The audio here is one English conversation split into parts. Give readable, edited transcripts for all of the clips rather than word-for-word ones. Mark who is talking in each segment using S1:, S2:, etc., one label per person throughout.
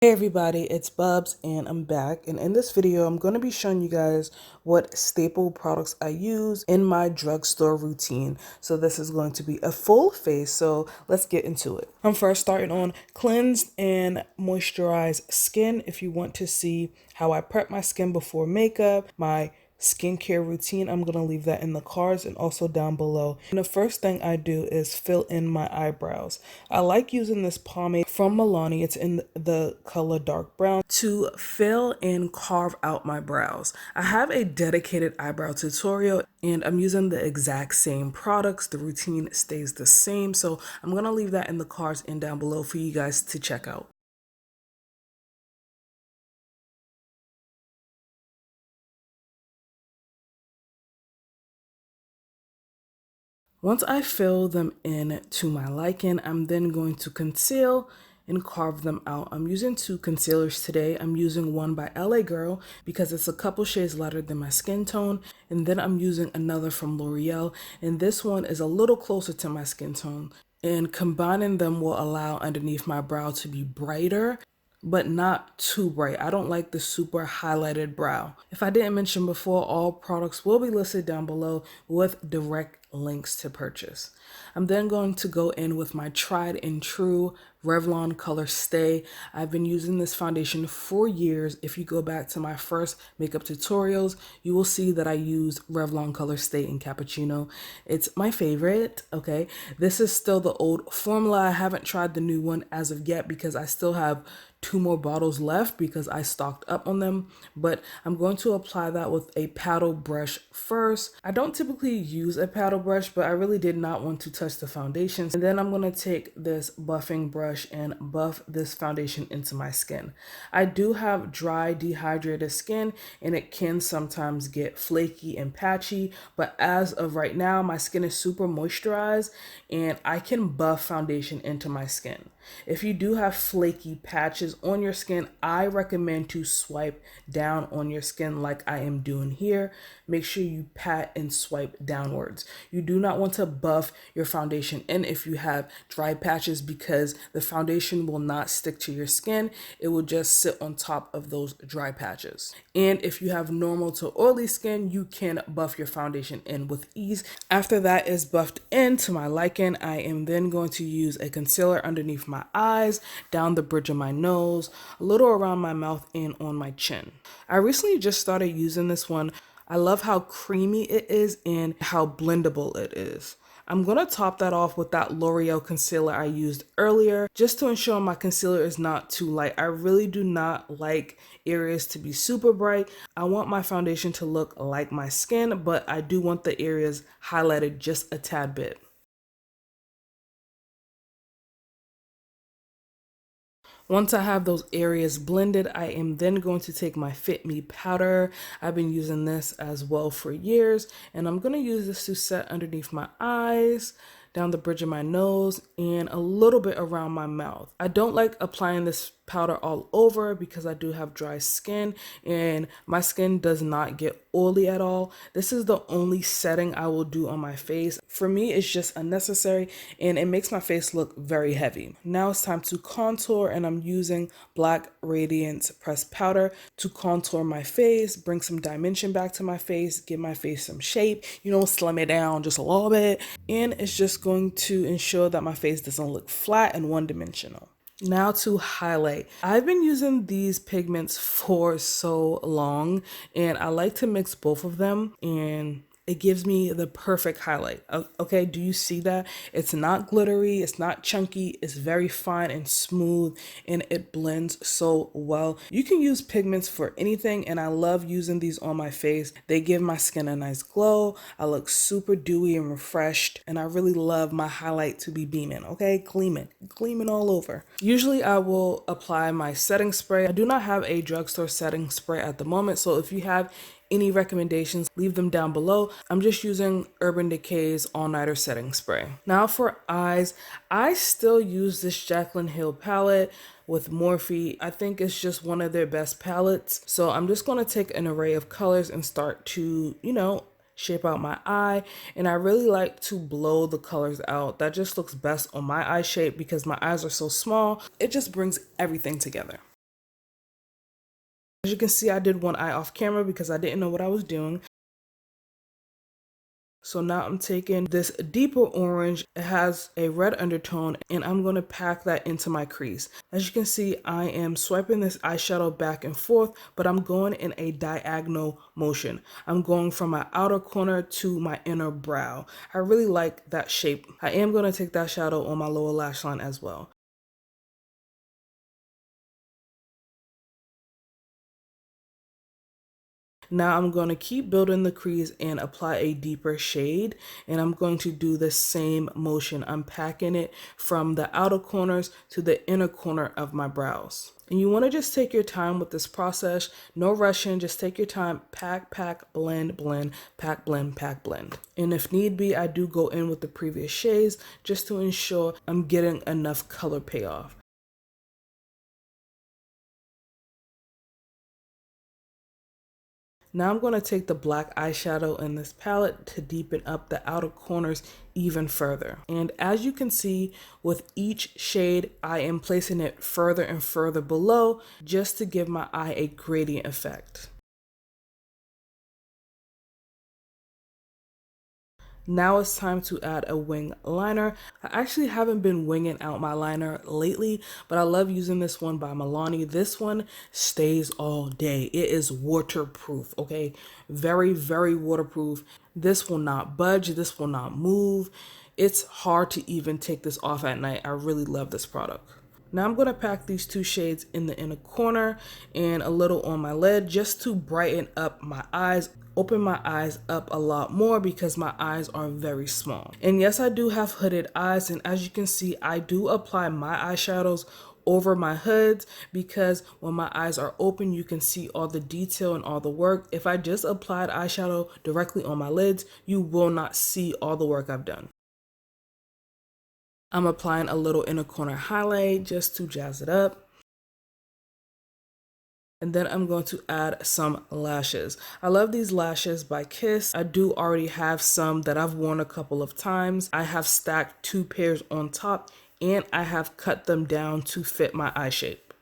S1: Hey everybody, it's Bubs and I'm back, and in this video I'm going to be showing you guys what staple products I use in my drugstore routine. So this is going to be a full face, so let's get into it. I'm first starting on cleansed and moisturized skin. If you want to see how I prep my skin before makeup, my skincare routine, I'm going to leave that in the cards and also down below. And the first thing I do is fill in my eyebrows. I like using this pomade from Milani. It's in the color dark brown to fill and carve out my brows. I have a dedicated eyebrow tutorial and I'm using the exact same products. The routine stays the same, so I'm going to leave that in the cards and down below for you guys to check out. Once I fill them in to my liking, I'm then going to conceal and carve them out. I'm using two concealers today. I'm using one by LA Girl because it's a couple shades lighter than my skin tone. And then I'm using another from L'Oreal. And this one is a little closer to my skin tone. And combining them will allow underneath my brow to be brighter, but not too bright. I don't like the super highlighted brow. If I didn't mention before, all products will be listed down below with direct links to purchase. I'm then going to go in with my tried and true Revlon Color Stay. I've been using this foundation for years. If you go back to my first makeup tutorials, you will see that I use Revlon Color Stay in Cappuccino. It's my favorite, okay? This is still the old formula. I haven't tried the new one as of yet because I still have 2 more bottles left because I stocked up on them, but I'm going to apply that with a paddle brush first. I don't typically use a paddle brush, but I really did not want to touch the foundations. And then I'm going to take this buffing brush and buff this foundation into my skin. I do have dry, dehydrated skin, and it can sometimes get flaky and patchy, but as of right now, my skin is super moisturized and I can buff foundation into my skin. If you do have flaky patches on your skin, I recommend to swipe down on your skin like I am doing here. Make sure you pat and swipe downwards. You do not want to buff your foundation in if you have dry patches because the foundation will not stick to your skin. It will just sit on top of those dry patches. And if you have normal to oily skin, you can buff your foundation in with ease. After that is buffed in to my liking, I am then going to use a concealer underneath my eyes, down the bridge of my nose, a little around my mouth, and on my chin. I recently just started using this one. I love how creamy it is and how blendable it is. I'm going to top that off with that L'Oreal concealer I used earlier just to ensure my concealer is not too light. I really do not like areas to be super bright. I want my foundation to look like my skin, but I do want the areas highlighted just a tad bit. Once I have those areas blended, I am then going to take my Fit Me powder. I've been using this as well for years, and I'm going to use this to set underneath my eyes, down the bridge of my nose, and a little bit around my mouth. I don't like applying this powder all over because I do have dry skin and my skin does not get oily at all. This is the only setting I will do on my face. For me, it's just unnecessary and it makes my face look very heavy. Now it's time to contour, and I'm using Black Radiance pressed powder to contour my face, bring some dimension back to my face, give my face some shape, slim it down just a little bit. And it's just going to ensure that my face doesn't look flat and one-dimensional. Now to highlight. I've been using these pigments for so long and I like to mix both of them and it gives me the perfect highlight. Okay, do you see that? It's not glittery, it's not chunky, it's very fine and smooth and it blends so well. You can use pigments for anything and I love using these on my face. They give my skin a nice glow. I look super dewy and refreshed and I really love my highlight to be beaming, okay? Gleaming all over. Usually I will apply my setting spray. I do not have a drugstore setting spray at the moment, so if you have any recommendations, leave them down below. I'm just using Urban Decay's All Nighter Setting Spray. Now for eyes, I still use this Jaclyn Hill palette with Morphe. I think it's just one of their best palettes. So I'm just gonna take an array of colors and start to, shape out my eye. And I really like to blow the colors out. That just looks best on my eye shape because my eyes are so small. It just brings everything together. As you can see, I did one eye off camera because I didn't know what I was doing. So now I'm taking this deeper orange, it has a red undertone, and I'm going to pack that into my crease. As you can see, I am swiping this eyeshadow back and forth, but I'm going in a diagonal motion. I'm going from my outer corner to my inner brow. I really like that shape. I am going to take that shadow on my lower lash line as well. Now I'm going to keep building the crease and apply a deeper shade, and I'm going to do the same motion. I'm packing it from the outer corners to the inner corner of my brows. And you want to just take your time with this process, no rushing, just take your time, pack, pack, blend, blend, pack, blend, pack, blend. And if need be, I do go in with the previous shades just to ensure I'm getting enough color payoff. Now I'm going to take the black eyeshadow in this palette to deepen up the outer corners even further. And as you can see, with each shade, I am placing it further and further below just to give my eye a gradient effect. Now it's time to add a wing liner. I actually haven't been winging out my liner lately, but I love using this one by Milani. This one stays all day. It is waterproof, okay? Very, very waterproof. This will not budge. This will not move. It's hard to even take this off at night. I really love this product. Now I'm going to pack these two shades in the inner corner and a little on my lid just to brighten up my eyes, open my eyes up a lot more because my eyes are very small. And yes, I do have hooded eyes, and as you can see, I do apply my eyeshadows over my hoods because when my eyes are open, you can see all the detail and all the work. If I just applied eyeshadow directly on my lids, you will not see all the work I've done. I'm applying a little inner corner highlight just to jazz it up. And then I'm going to add some lashes. I love these lashes by Kiss. I do already have some that I've worn a couple of times. I have stacked 2 pairs on top and I have cut them down to fit my eye shape.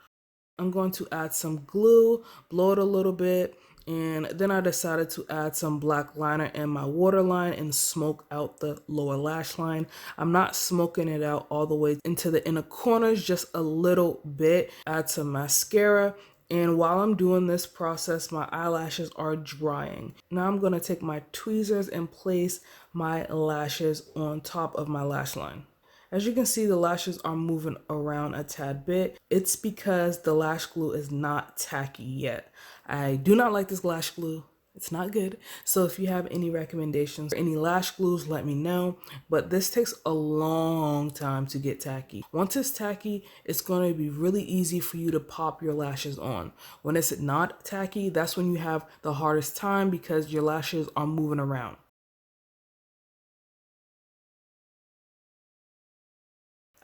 S1: I'm going to add some glue, blow it a little bit, and then I decided to add some black liner in my waterline and smoke out the lower lash line. I'm not smoking it out all the way into the inner corners, just a little bit. Add some mascara. And while I'm doing this process, my eyelashes are drying. Now I'm going to take my tweezers and place my lashes on top of my lash line. As you can see, the lashes are moving around a tad bit. It's because the lash glue is not tacky yet. I do not like this lash glue. It's not good. So if you have any recommendations or any lash glues, let me know. But this takes a long time to get tacky. Once it's tacky, it's going to be really easy for you to pop your lashes on. When it's not tacky, that's when you have the hardest time because your lashes are moving around.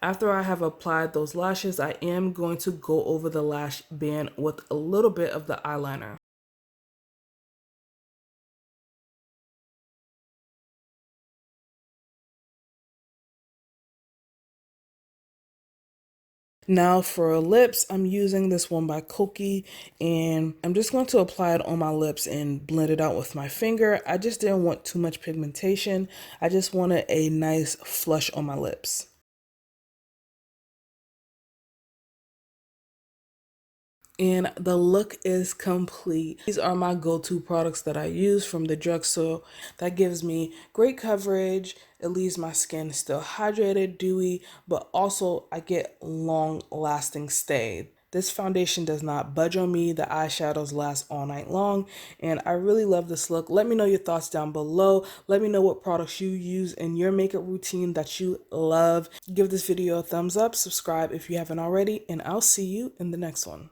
S1: After I have applied those lashes, I am going to go over the lash band with a little bit of the eyeliner. Now for lips, I'm using this one by Koki, and I'm just going to apply it on my lips and blend it out with my finger. I just didn't want too much pigmentation. I just wanted a nice flush on my lips. And the look is complete. These are my go-to products that I use from the drugstore. That gives me great coverage. It leaves my skin still hydrated, dewy, but also I get long-lasting stay. This foundation does not budge on me. The eyeshadows last all night long, and I really love this look. Let me know your thoughts down below. Let me know what products you use in your makeup routine that you love. Give this video a thumbs up, subscribe if you haven't already, and I'll see you in the next one.